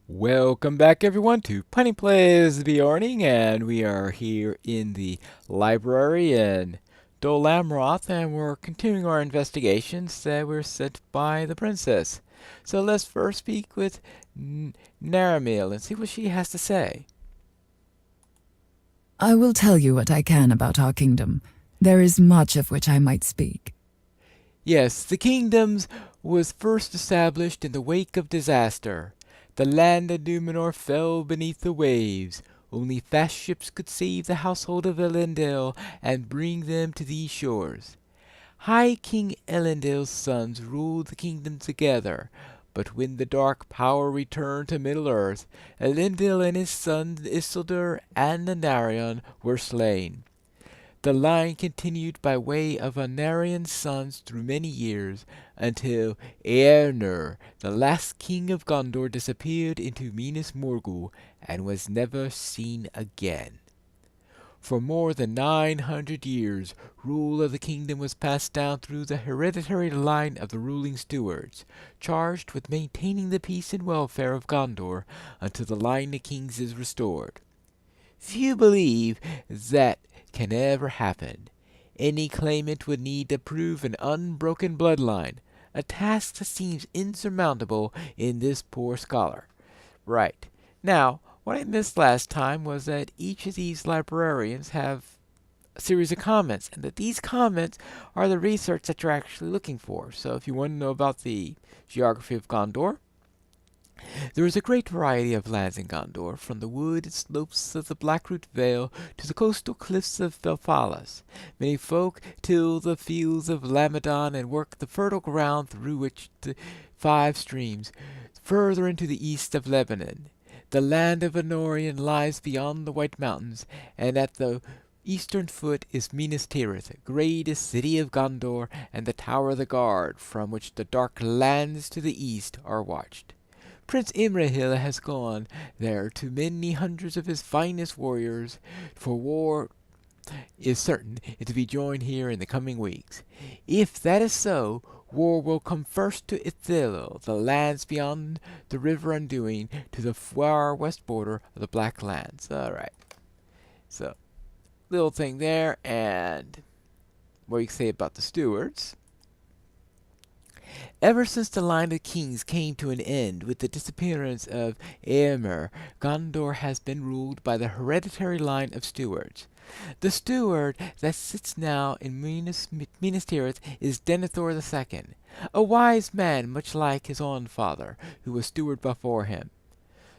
Welcome back everyone to Punny Plays Beorning, and we are here in the library in Dol Amroth, and we're continuing our investigations that were sent by the princess. So let's first speak with Naramil and see what she has to say. I will tell you what I can about our kingdom. There is much of which I might speak. Yes, the kingdoms was first established in the wake of disaster. The land of Numenor fell beneath the waves. Only fast ships could save the household of Elendil and bring them to these shores. High King Elendil's sons ruled the kingdom together, but when the dark power returned to Middle-earth, Elendil and his sons Isildur and Anarion were slain. The line continued by way of Anarian's sons through many years, until Eärnur, the last king of Gondor, disappeared into Minas Morgul and was never seen again. For more than 900 years, rule of the kingdom was passed down through the hereditary line of the ruling stewards, charged with maintaining the peace and welfare of Gondor until the line of kings is restored. Few believe that can ever happen. Any claimant would need to prove an unbroken bloodline, a task that seems insurmountable in this poor scholar. Right. Now, what I missed last time was that each of these librarians have a series of comments, and that these comments are the research that you're actually looking for. So if you want to know about the geography of Gondor, there is a great variety of lands in Gondor, from the wooded slopes of the Blackroot Vale to the coastal cliffs of Belfalas. Many folk till the fields of Lamadon and work the fertile ground through which the 5 streams, further into the east of Lebanon. The land of Anorion lies beyond the White Mountains, and at the eastern foot is Minas Tirith, greatest city of Gondor, and the Tower of the Guard, from which the dark lands to the east are watched. Prince Imrahil has gone there to many hundreds of his finest warriors, for war is certain to be joined here in the coming weeks. If that is so, war will come first to Ithilil, the lands beyond the river Undoing, to the far west border of the Black Lands. Alright, so, little thing there, and what you can say about the stewards. Ever since the line of kings came to an end with the disappearance of Eomer, Gondor has been ruled by the hereditary line of stewards. The steward that sits now in Minas Tirith is Denethor II, a wise man much like his own father, who was steward before him.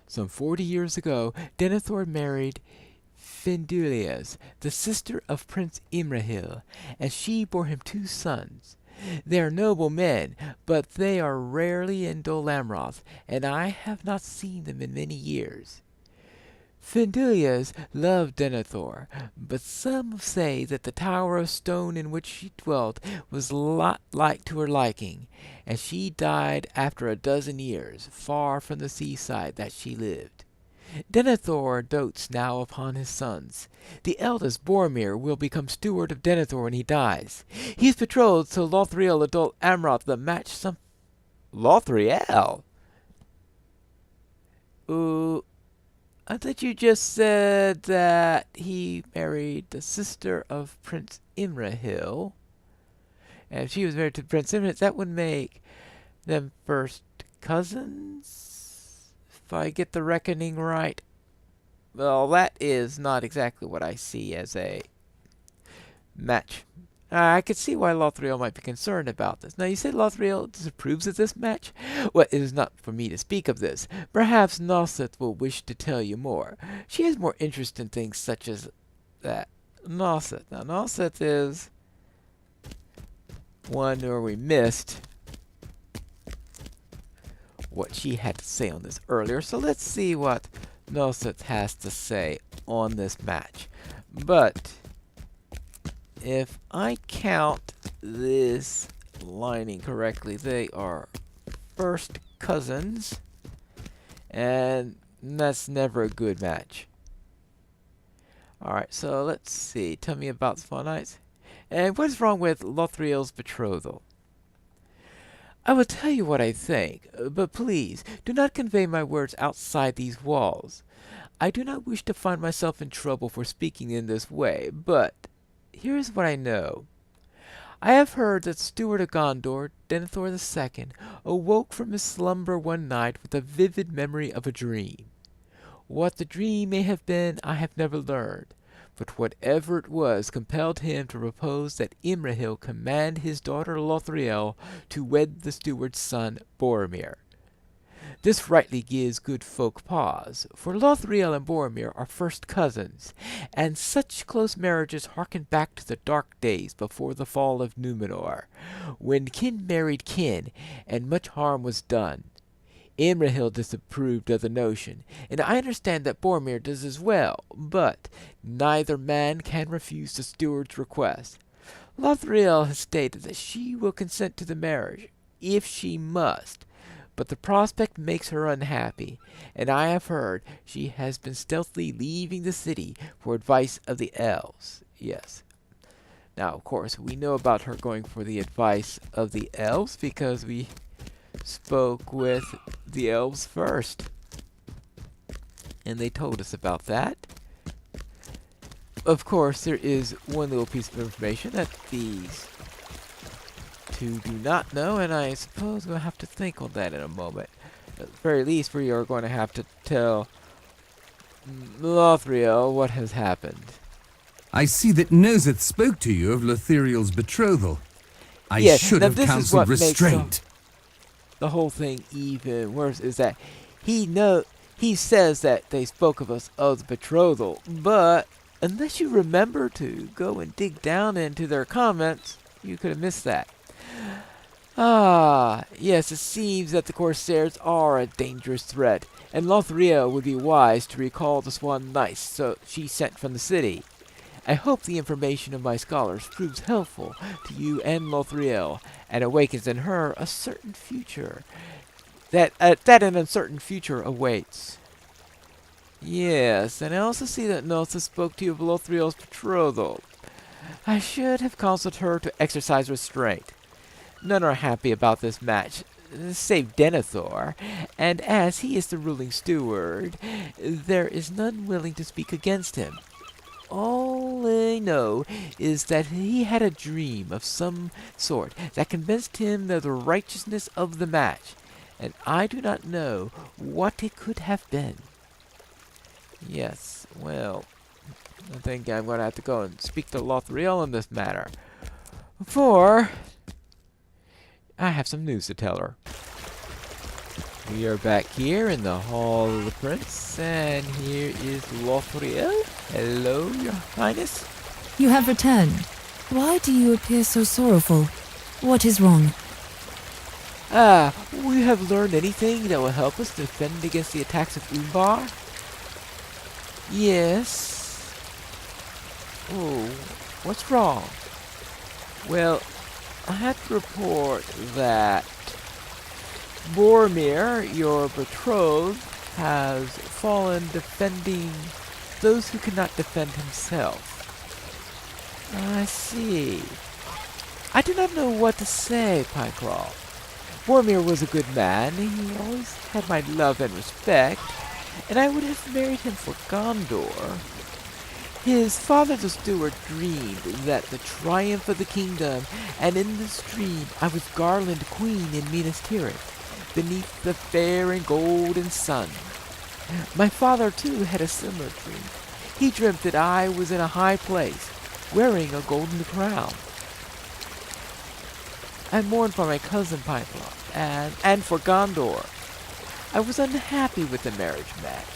Some 40 years ago, Denethor married Findulias, the sister of Prince Imrahil, and she bore him 2 sons. They are noble men, but they are rarely in Dol Amroth, and I have not seen them in many years. Findulias loved Denethor, but some say that the tower of stone in which she dwelt was not like to her liking, and she died after a dozen years, far from the seaside that she lived. Denethor dotes now upon his sons. The eldest, Boromir, will become steward of Denethor when he dies. He is betrothed to Lothriel of Dol Amroth, the match some... Lothriel? I thought you just said that he married the sister of Prince Imrahil. And if she was married to Prince Imrahil, that would make them first cousins? If I get the reckoning right. Well, that is not exactly what I see as a match. I could see why Lothriel might be concerned about this. Now, you said Lothriel disapproves of this match? Well, it is not for me to speak of this. Perhaps Noseth will wish to tell you more. She has more interest in things such as that. Noseth. Now, Noseth is one where we missed what she had to say on this earlier. So let's see what Noseth has to say on this match. But if I count this lining correctly, they are first cousins, and that's never a good match. Alright, so let's see. Tell me about Swan. And what is wrong with Lothriel's betrothal? I will tell you what I think, but please do not convey my words outside these walls. I do not wish to find myself in trouble for speaking in this way, but here is what I know. I have heard that Steward of Gondor, Denethor II, awoke from his slumber one night with a vivid memory of a dream. What the dream may have been, I have never learned, but whatever it was compelled him to propose that Imrahil command his daughter Lothriel to wed the steward's son Boromir. This rightly gives good folk pause, for Lothriel and Boromir are first cousins, and such close marriages harken back to the dark days before the fall of Númenor, when kin married kin, and much harm was done. Imrahil disapproved of the notion, and I understand that Boromir does as well, but neither man can refuse the steward's request. Lothriel has stated that she will consent to the marriage, if she must, but the prospect makes her unhappy, and I have heard she has been stealthily leaving the city for advice of the elves. Yes. Now, of course, we know about her going for the advice of the elves because we spoke with the elves first, and they told us about that. Of course, there is one little piece of information that these two do not know, and I suppose we'll have to think on that in a moment. At the very least, we are going to have to tell Lothriel what has happened. I see that Noseth spoke to you of Lothriel's betrothal. I Yes, should now have this is counseled what makes restraint. The whole thing even worse is that he says that they spoke of us of the betrothal, but unless you remember to go and dig down into their comments, you could have missed that. Ah, yes, it seems that the Corsairs are a dangerous threat, and Lothriel would be wise to recall the Swan Knights so she sent from the city. I hope the information of my scholars proves helpful to you and Lothriel, and awakens in her a certain future. That an uncertain future awaits. Yes, and I also see that Noseth spoke to you of Lothriel's betrothal. I should have counseled her to exercise restraint. None are happy about this match, save Denethor, and as he is the ruling steward, there is none willing to speak against him. All I know is that he had a dream of some sort that convinced him of the righteousness of the match, and I do not know what it could have been. Yes, well, I think I'm going to have to go and speak to Lothriel on this matter, for I have some news to tell her. We are back here in the Hall of the Prince, and here is Lothriel. Hello, Your Highness. You have returned. Why do you appear so sorrowful? What is wrong? We have learned anything that will help us defend against the attacks of Umbar? Yes. Oh, what's wrong? Well, I have to report that Boromir, your betrothed, has fallen defending those who cannot defend himself. I see. I do not know what to say, Pycrawl. Boromir was a good man. He always had my love and respect, and I would have married him for Gondor. His father, the steward, dreamed that the triumph of the kingdom, and in this dream I was Garland Queen in Minas Tirith, beneath the fair and golden sun. My father, too, had a similar dream. He dreamt that I was in a high place, wearing a golden crown. I mourned for my cousin Pycroft, and for Gondor. I was unhappy with the marriage match,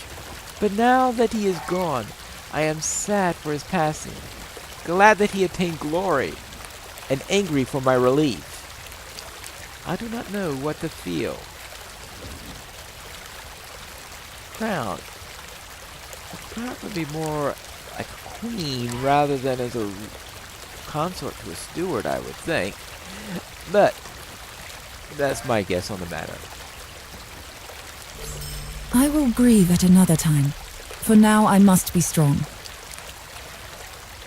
but now that he is gone, I am sad for his passing, glad that he attained glory, and angry for my relief. I do not know what to feel. Crown. A crown would be more like a queen rather than as a consort to a steward, I would think. But that's my guess on the matter. I will grieve at another time. For now, I must be strong.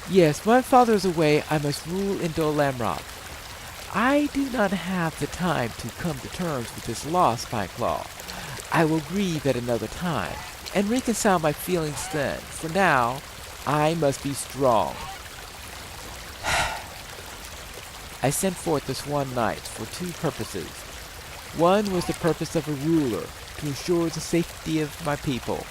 Yes, my father is away. I must rule in Dol Amroth. I do not have the time to come to terms with this loss, Pineclaw. I will grieve at another time, and reconcile my feelings then. For now, I must be strong. I sent forth the Swan Knights for two purposes. One was the purpose of a ruler, to ensure the safety of my people.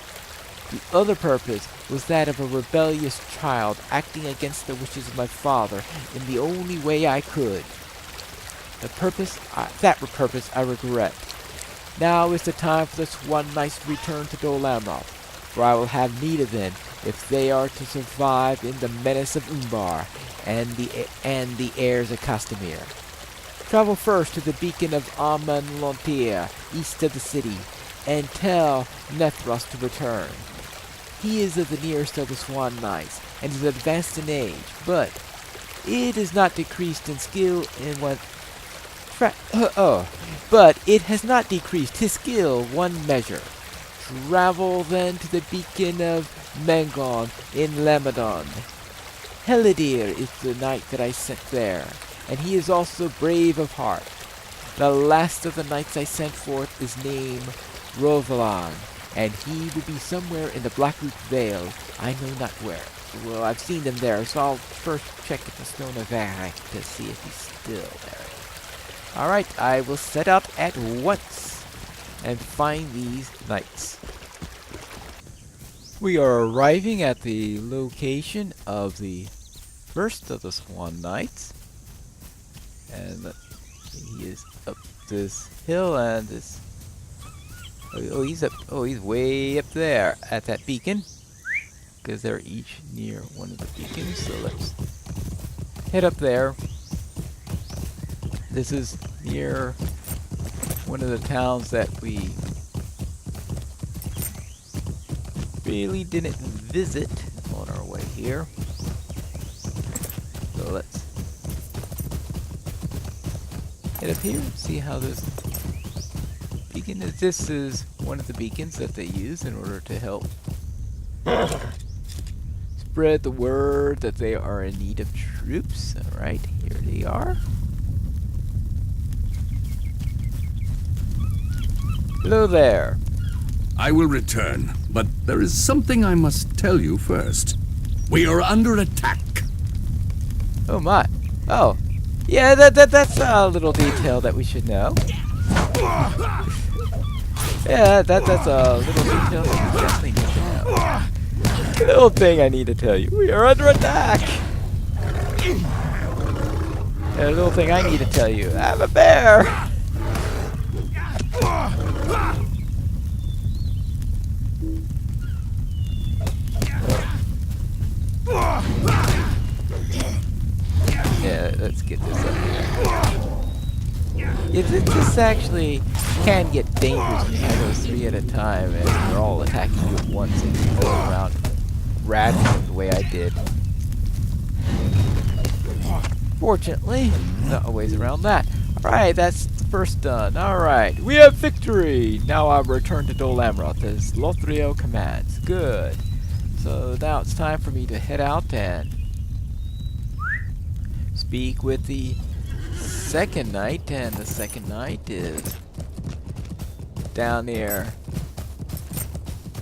The other purpose was that of a rebellious child acting against the wishes of my father in the only way I could. That purpose I regret. Now is the time for the Swan Knights to return to Dol Amroth, for I will have need of them if they are to survive in the menace of Umbar and the heirs of Castamere. Travel first to the beacon of Amanlontia, east of the city, and tell Nethros to return. He is of the nearest of the Swan Knights, and is advanced in age, but it is not decreased in skill in one. But it has not decreased his skill one measure. Travel then to the beacon of Mengon in Lamadon. Helidir is the knight that I sent there, and he is also brave of heart. The last of the knights I sent forth is named Rovalan, and he will be somewhere in the Blackroot Vale, I know not where. Well, I've seen them there, so I'll first check at the Stone of Varric to see if he's still there. Alright, I will set out at once and find these knights. We are arriving at the location of the first of the Swan Knights. And he is up this hill and this... he's way up there at that beacon. Because they're each near one of the beacons, so let's head up there. This is near one of the towns that we really didn't visit on our way here. So let's head up here and see how this beacon is. This is one of the beacons that they use in order to help spread the word that they are in need of troops. Alright, here they are. Hello there. I will return, but there is something I must tell you first. We are under attack. Oh my. Oh. Yeah, that's a little detail that we should know. Yeah, that's a little detail that we definitely need to know. Little thing I need to tell you. We are under attack. And a little thing I need to tell you. I'm a bear. Yeah, let's get this up here. Yeah, this actually can get dangerous when you have those three at a time and they're all attacking you at once and you go around rattling the way I did. Fortunately, not a ways around that. Alright, that's the first done. Alright, we have victory! Now I'll return to Dol Amroth as LOTRO commands. Good. So now it's time for me to head out and speak with the second knight, and the second knight is down near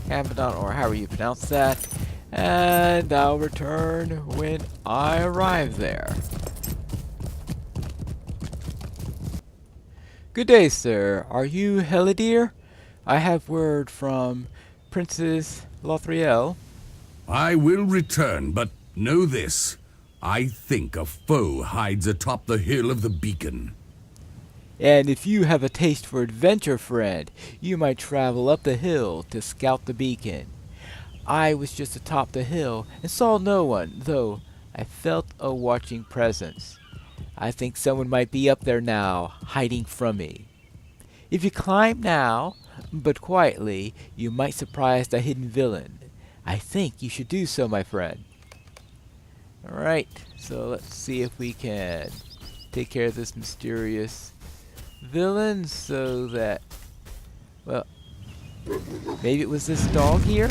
Abaddon, or however you pronounce that, and I'll return when I arrive there. Good day, sir. Are you Helidir? I have word from Princess Lothriel. I will return, but know this. I think a foe hides atop the hill of the beacon. And if you have a taste for adventure, friend, you might travel up the hill to scout the beacon. I was just atop the hill and saw no one, though I felt a watching presence. I think someone might be up there now, hiding from me. If you climb now, but quietly, you might surprise the hidden villain. I think you should do so, my friend. Alright, so let's see if we can take care of this mysterious villain so that, well, maybe it was this dog here?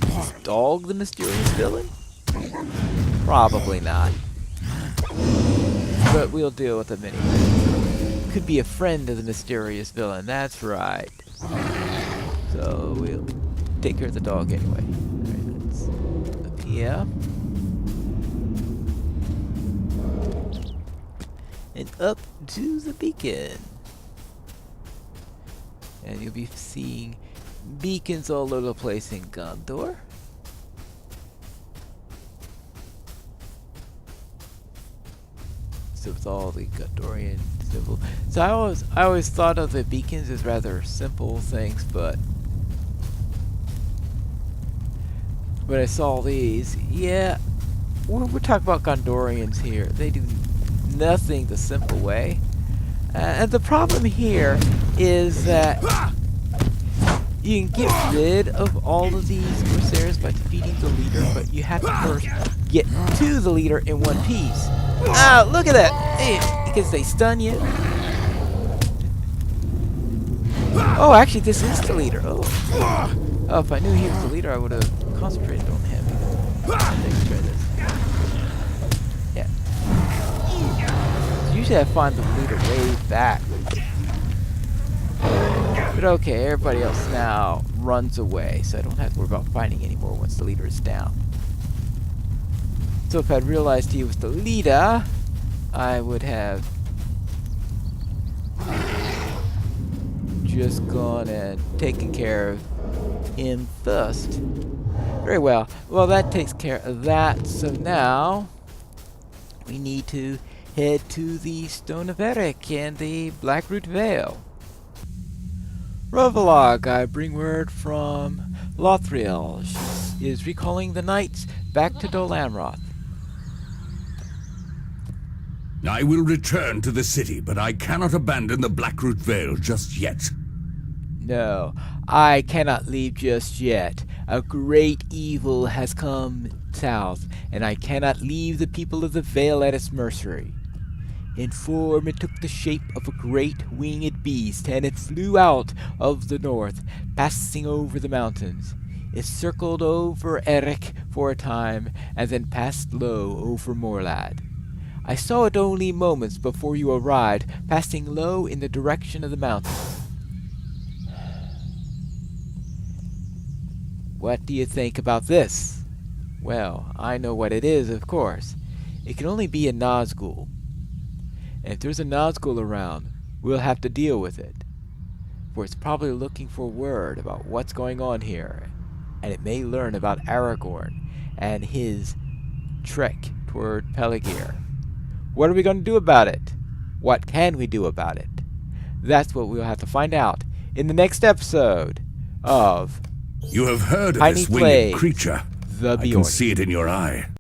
Is this dog the mysterious villain? Probably not. but we'll deal with him anyway. Could be a friend of the mysterious villain, that's right. So we'll take care of the dog anyway. Alright, let's look here. And up to the beacon. And you'll be seeing beacons all over the place in Gondor. So with all the Gondorian symbols. So I always thought of the beacons as rather simple things, but when I saw these, yeah, we're talking about Gondorians here. They do nothing the simple way. And the problem here is that you can get rid of all of these Corsairs by defeating the leader, but you have to first get to the leader in one piece. Ah, look at that! Hey, because they stun you. Oh, actually, this is the leader. Oh, if I knew he was the leader, I would have concentrated on him. Let's try this. Yeah. So usually I find the leader way back. But okay, everybody else now runs away, so I don't have to worry about fighting anymore once the leader is down. So if I'd realized he was the leader, I would have just gone and taken care of him first. Very well. Well, that takes care of that. So now we need to head to the Stone of Eric and the Blackroot Vale. Rovalog, I bring word from LOTRO. She is recalling the knights back to Dol Amroth. I will return to the city, but I cannot abandon the Blackroot Vale just yet. No, I cannot leave just yet. A great evil has come south, and I cannot leave the people of the Vale at its mercy. In form it took the shape of a great winged beast, and it flew out of the north, passing over the mountains. It circled over Eric for a time, and then passed low over Morlad. I saw it only moments before you arrived, passing low in the direction of the mountain. What do you think about this? Well, I know what it is, of course. It can only be a Nazgul. And if there's a Nazgul around, we'll have to deal with it. For it's probably looking for word about what's going on here. And it may learn about Aragorn and his trek toward Peligir. What are we going to do about it? What can we do about it? That's what we'll have to find out in the next episode of You have heard of Tiny this winged Plague, creature. the I can Beorning. see it in your eye.